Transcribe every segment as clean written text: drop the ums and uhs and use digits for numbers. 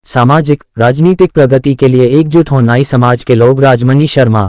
सामाजिक राजनीतिक प्रगति के लिए एकजुट हो नाई समाज के लोग। राजमणि शर्मा।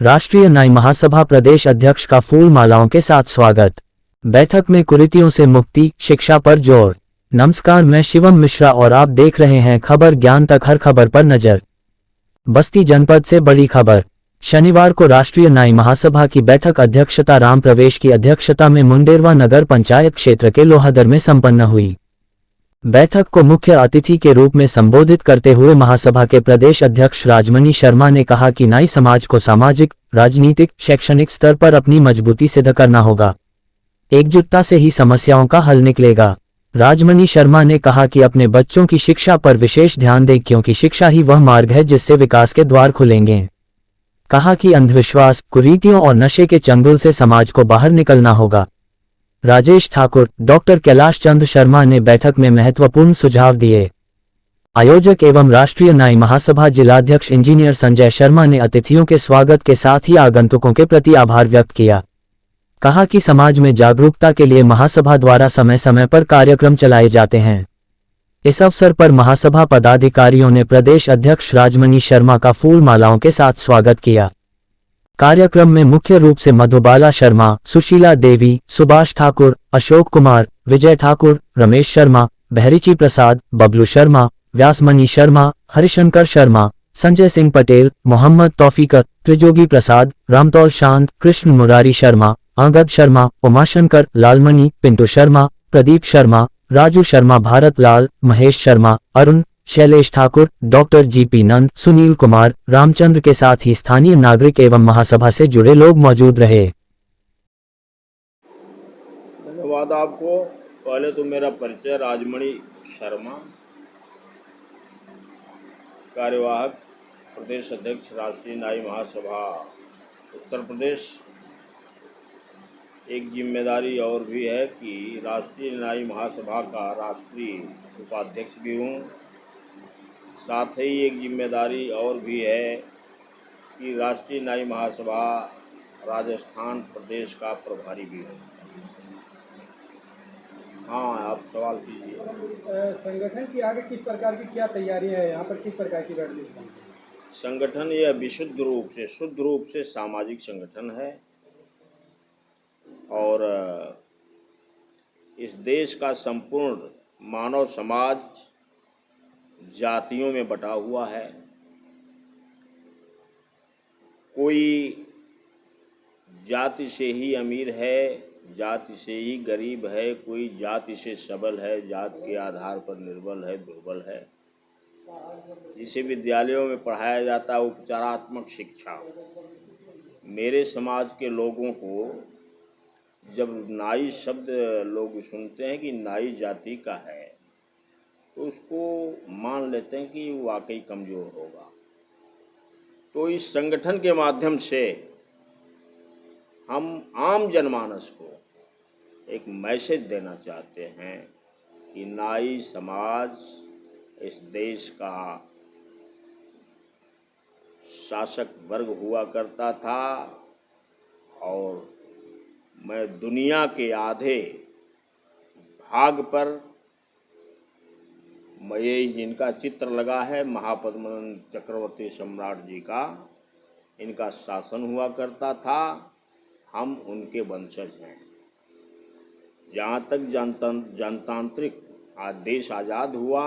राष्ट्रीय नाई महासभा प्रदेश अध्यक्ष का फूल मालाओं के साथ स्वागत। बैठक में कुरीतियों से मुक्ति, शिक्षा पर जोर। नमस्कार, मैं शिवम मिश्रा और आप देख रहे हैं खबर ज्ञान तक। हर खबर पर नजर। बस्ती जनपद से बड़ी खबर। शनिवार को राष्ट्रीय नाई महासभा की बैठक अध्यक्षता राम प्रवेश की अध्यक्षता में मुंडेरवा नगर पंचायत क्षेत्र के लोहादर में संपन्न हुई। बैठक को मुख्य अतिथि के रूप में संबोधित करते हुए महासभा के प्रदेश अध्यक्ष राजमणि शर्मा ने कहा कि नाई समाज को सामाजिक, राजनीतिक, शैक्षणिक स्तर पर अपनी मजबूती सिद्ध करना होगा। एकजुटता से ही समस्याओं का हल निकलेगा। राजमणि शर्मा ने कहा कि अपने बच्चों की शिक्षा पर विशेष ध्यान दें, क्योंकि शिक्षा ही वह मार्ग है जिससे विकास के द्वार खुलेंगे। कहा कि अंधविश्वास, कुरीतियों और नशे के चंगुल से समाज को बाहर निकलना होगा। राजेश ठाकुर, डॉक्टर कैलाश चंद्र शर्मा ने बैठक में महत्वपूर्ण सुझाव दिए। आयोजक एवं राष्ट्रीय नाई महासभा जिलाध्यक्ष इंजीनियर संजय शर्मा ने अतिथियों के स्वागत के साथ ही आगंतुकों के प्रति आभार व्यक्त किया। कहा कि समाज में जागरूकता के लिए महासभा द्वारा समय समय पर कार्यक्रम चलाए जाते हैं। इस अवसर पर महासभा पदाधिकारियों ने प्रदेश अध्यक्ष राजमणि शर्मा का फूल मालाओं के साथ स्वागत किया। कार्यक्रम में मुख्य रूप से मधुबाला शर्मा, सुशीला देवी, सुभाष ठाकुर, अशोक कुमार, विजय ठाकुर, रमेश शर्मा, बहरीची प्रसाद, बबलू शर्मा, व्यासमणि शर्मा, हरिशंकर शर्मा, संजय सिंह पटेल, मोहम्मद तौफीक, त्रिजोगी प्रसाद, रामतौल शांत, कृष्ण मुरारी शर्मा, अंगद शर्मा, उमाशंकर, लालमणि, पिंटू शर्मा, प्रदीप शर्मा, राजू शर्मा, भारत लाल, महेश शर्मा, अरुण, शैलेश ठाकुर, डॉक्टर जीपी नंद, सुनील कुमार, रामचंद्र के साथ ही स्थानीय नागरिक एवं महासभा से जुड़े लोग मौजूद रहे। धन्यवाद आपको। पहले तो मेरा परिचय राजमणि शर्मा, कार्यवाहक प्रदेश अध्यक्ष राष्ट्रीय नाई महासभा उत्तर प्रदेश। एक जिम्मेदारी और भी है कि राष्ट्रीय नाई महासभा का राष्ट्रीय उपाध्यक्ष भी हूँ। साथ ही एक जिम्मेदारी और भी है कि राष्ट्रीय नाई महासभा राजस्थान प्रदेश का प्रभारी भी हूँ। हाँ, आप सवाल कीजिए। संगठन की आगे किस प्रकार की क्या तैयारियां हैं, यहाँ पर किस प्रकार की रणनीति? संगठन यह विशुद्ध रूप से, शुद्ध रूप से सामाजिक संगठन है और इस देश का संपूर्ण मानव समाज जातियों में बटा हुआ है। कोई जाति से ही अमीर है, जाति से ही गरीब है, कोई जाति से सबल है, जाति के आधार पर निर्बल है, दुर्बल है। जिसे विद्यालयों में पढ़ाया जाता है उपचारात्मक शिक्षा। मेरे समाज के लोगों को जब नाई शब्द लोग सुनते हैं कि नाई जाति का है, तो उसको मान लेते हैं कि वाकई कमज़ोर होगा। तो इस संगठन के माध्यम से हम आम जनमानस को एक मैसेज देना चाहते हैं कि नाई समाज इस देश का शासक वर्ग हुआ करता था और मैं दुनिया के आधे भाग पर ये जिनका चित्र लगा है महापद्मनंद चक्रवर्ती सम्राट जी का, इनका शासन हुआ करता था। हम उनके वंशज हैं। जहाँ तक जनतांत्रिक आज देश आज़ाद हुआ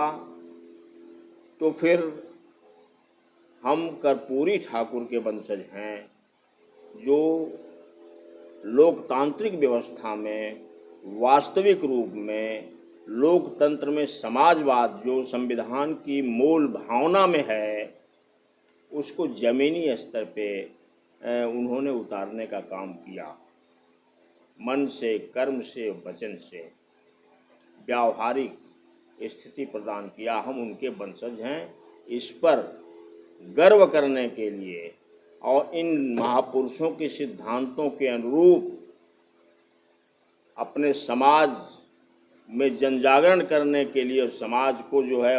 तो फिर हम कर्पूरी ठाकुर के वंशज हैं, जो लोकतांत्रिक व्यवस्था में वास्तविक रूप में लोकतंत्र में समाजवाद जो संविधान की मूल भावना में है, उसको ज़मीनी स्तर पे उन्होंने उतारने का काम किया। मन से, कर्म से, वचन से व्यावहारिक स्थिति प्रदान किया। हम उनके वंशज हैं। इस पर गर्व करने के लिए और इन महापुरुषों के सिद्धांतों के अनुरूप अपने समाज में जनजागरण करने के लिए, समाज को जो है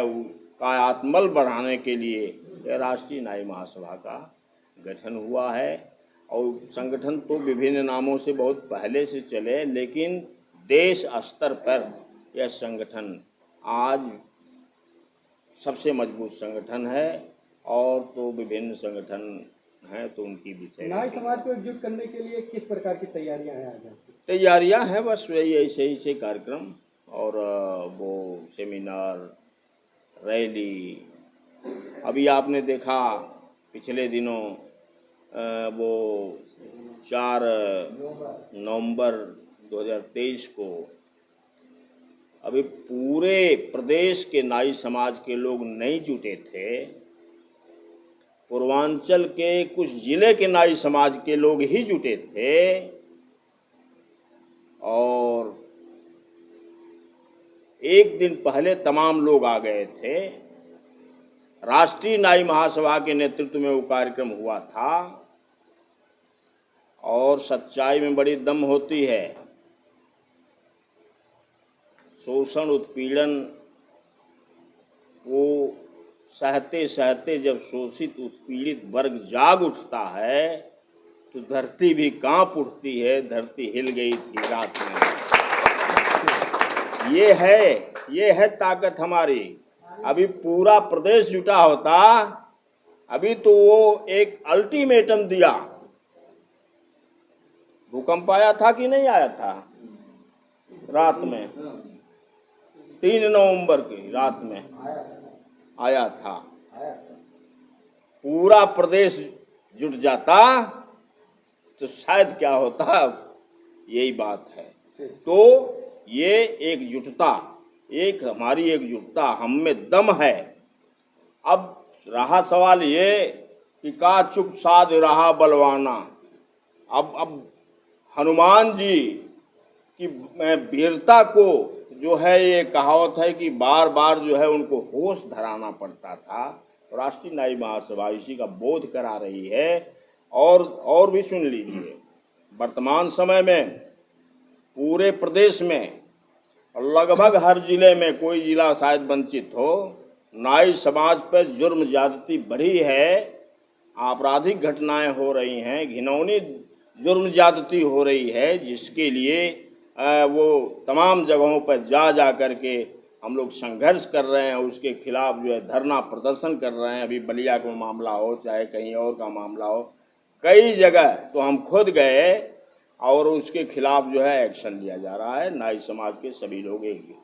कायात्मल बढ़ाने के लिए यह राष्ट्रीय नाई महासभा का गठन हुआ है। और संगठन तो विभिन्न नामों से बहुत पहले से चले, लेकिन देश स्तर पर यह संगठन आज सबसे मजबूत संगठन है, और तो विभिन्न संगठन हैं तो उनकी विषय नाई समाज को एकजुट करने के लिए किस प्रकार की तैयारियां हैं आज आपकी? तैयारियां हैं, बस वही ऐसे ही से कार्यक्रम और वो सेमिनार, रैली। अभी आपने देखा पिछले दिनों वो 4 नवंबर 2023 को अभी पूरे प्रदेश के नाई समाज के लोग नहीं जुटे थे, पूर्वांचल के कुछ जिले के नाई समाज के लोग ही जुटे थे, और एक दिन पहले तमाम लोग आ गए थे। राष्ट्रीय नाई महासभा के नेतृत्व में वो कार्यक्रम हुआ था, और सच्चाई में बड़ी दम होती है। शोषण उत्पीड़न वो सहते सहते जब शोषित उत्पीड़ित वर्ग जाग उठता है तो धरती भी कांप उठती है। धरती हिल गई थी रात में। ये है ताकत हमारी। अभी पूरा प्रदेश जुटा होता, अभी तो वो एक अल्टीमेटम दिया। भूकंप आया था कि नहीं आया था? रात में 3 नवंबर की रात में आया था। पूरा प्रदेश जुट जाता तो शायद क्या होता, यही बात है। तो ये एकजुटता, एक हमारी एकजुटता, हम में दम है। अब रहा सवाल ये कि का चुप साध रहा बलवाना। अब हनुमान जी की वीरता को जो है, ये कहावत है कि बार बार जो है उनको होश धराना पड़ता था। राष्ट्रीय नाई महासभा इसी का बोध करा रही है। और भी सुन लीजिए, वर्तमान समय में पूरे प्रदेश में लगभग हर जिले में, कोई जिला शायद वंचित हो, नाई समाज पर जुर्म ज्यादती बढ़ी है, आपराधिक घटनाएं हो रही हैं, घिनौनी जुर्म ज्यादती हो रही है, जिसके लिए वो तमाम जगहों पर जा करके हम लोग संघर्ष कर रहे हैं। उसके खिलाफ जो है धरना प्रदर्शन कर रहे हैं। अभी बलिया का मामला हो चाहे कहीं और का मामला हो, कई जगह तो हम खुद गए और उसके खिलाफ जो है एक्शन लिया जा रहा है। नाई समाज के सभी लोग एकजुट।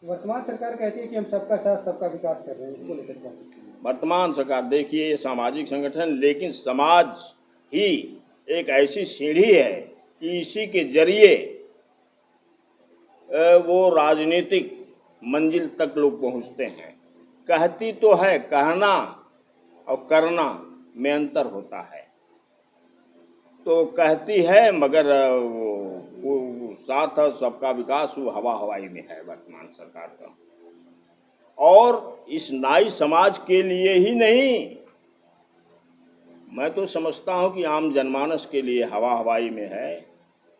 वर्तमान सरकार कहती है कि हम सबका साथ सबका विकास कर रहे हैं, इसको लेकर क्या? वर्तमान सरकार देखिए, ये सामाजिक संगठन, लेकिन समाज ही एक ऐसी सीढ़ी है कि इसी के जरिए वो राजनीतिक मंजिल तक लोग पहुंचते हैं। कहती तो है, कहना और करना में अंतर होता है। तो कहती है मगर वो साथ सबका विकास वो हवा हवाई में है वर्तमान सरकार का। और इस नाई समाज के लिए ही नहीं, मैं तो समझता हूं कि आम जनमानस के लिए हवा हवाई में है।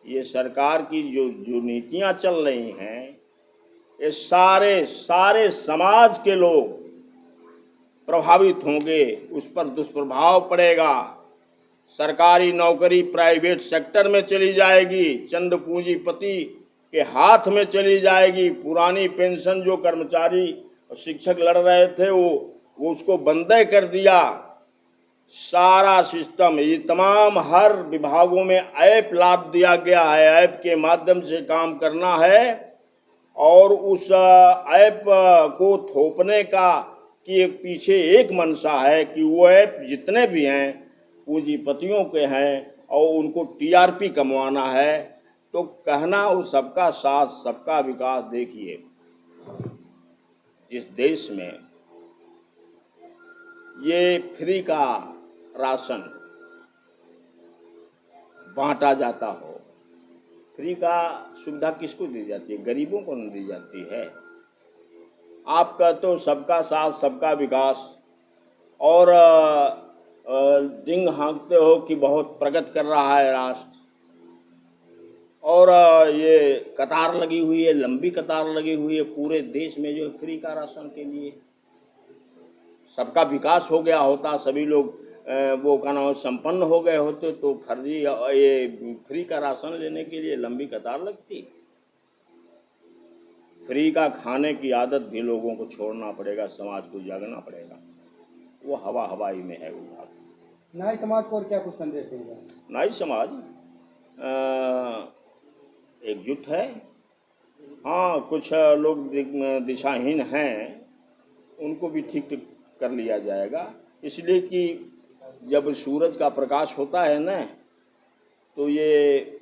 ये सरकार की जो नीतियां चल रही हैं, ये सारे समाज के लोग प्रभावित होंगे, उस पर दुष्प्रभाव पड़ेगा। सरकारी नौकरी प्राइवेट सेक्टर में चली जाएगी, चंद पूंजीपति के हाथ में चली जाएगी। पुरानी पेंशन जो कर्मचारी और शिक्षक लड़ रहे थे वो उसको बंद कर दिया। सारा सिस्टम, ये तमाम हर विभागों में ऐप लाद दिया गया है। ऐप के माध्यम से काम करना है, और उस ऐप को थोपने का कि पीछे एक मंशा है कि वो ऐप जितने भी हैं पूंजीपतियों के हैं और उनको टीआरपी कमवाना है। तो कहना वो सबका साथ सबका विकास। देखिए, जिस देश में ये फ्री का राशन बांटा जाता हो, फ्री का सुविधा किसको दी जाती है? गरीबों को नहीं दी जाती है। आप कहते हो सबका साथ सबका विकास, और डिंग हाँकते हो कि बहुत प्रगति कर रहा है राष्ट्र, और ये कतार लगी हुई है, लंबी कतार लगी हुई है पूरे देश में जो फ्री का राशन के लिए। सबका विकास हो गया होता, सभी लोग वो का नाम संपन्न हो गए होते, तो फर्जी ये फ्री का राशन लेने के लिए लंबी कतार लगती। फ्री का खाने की आदत भी लोगों को छोड़ना पड़ेगा, समाज को जागना पड़ेगा। वो हवाई में है वो बात। नाई समाज को और क्या कुछ संदेश देंगे? नाई समाज एकजुट है। हाँ, कुछ लोग दिशाहीन हैं, उनको भी ठीक कर लिया जाएगा। इसलिए कि जब सूरज का प्रकाश होता है ना, तो ये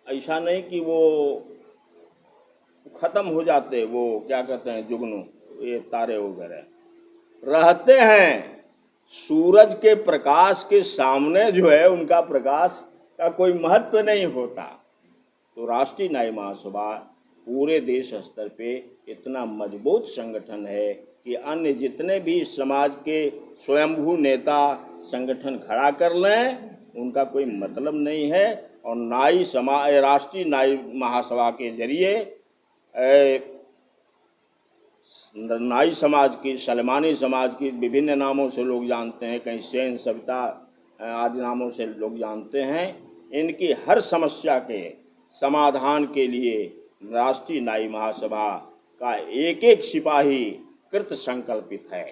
ऐसा नहीं कि वो ख़त्म हो जाते, वो क्या कहते हैं जुगनू, ये तारे वगैरह रहते हैं। सूरज के प्रकाश के सामने जो है उनका प्रकाश का कोई महत्व नहीं होता। तो राष्ट्रीय न्याय महासभा पूरे देश स्तर पे इतना मजबूत संगठन है कि अन्य जितने भी समाज के स्वयंभू नेता संगठन खड़ा कर लें, उनका कोई मतलब नहीं है। और नाई समाज, राष्ट्रीय न्याय महासभा के जरिए नाई समाज की, सलमानी समाज की विभिन्न नामों से लोग जानते हैं, कहीं सेन, सविता आदि नामों से लोग जानते हैं। इनकी हर समस्या के समाधान के लिए राष्ट्रीय न्याय महासभा का एक एक सिपाही कृत संकल्पित है।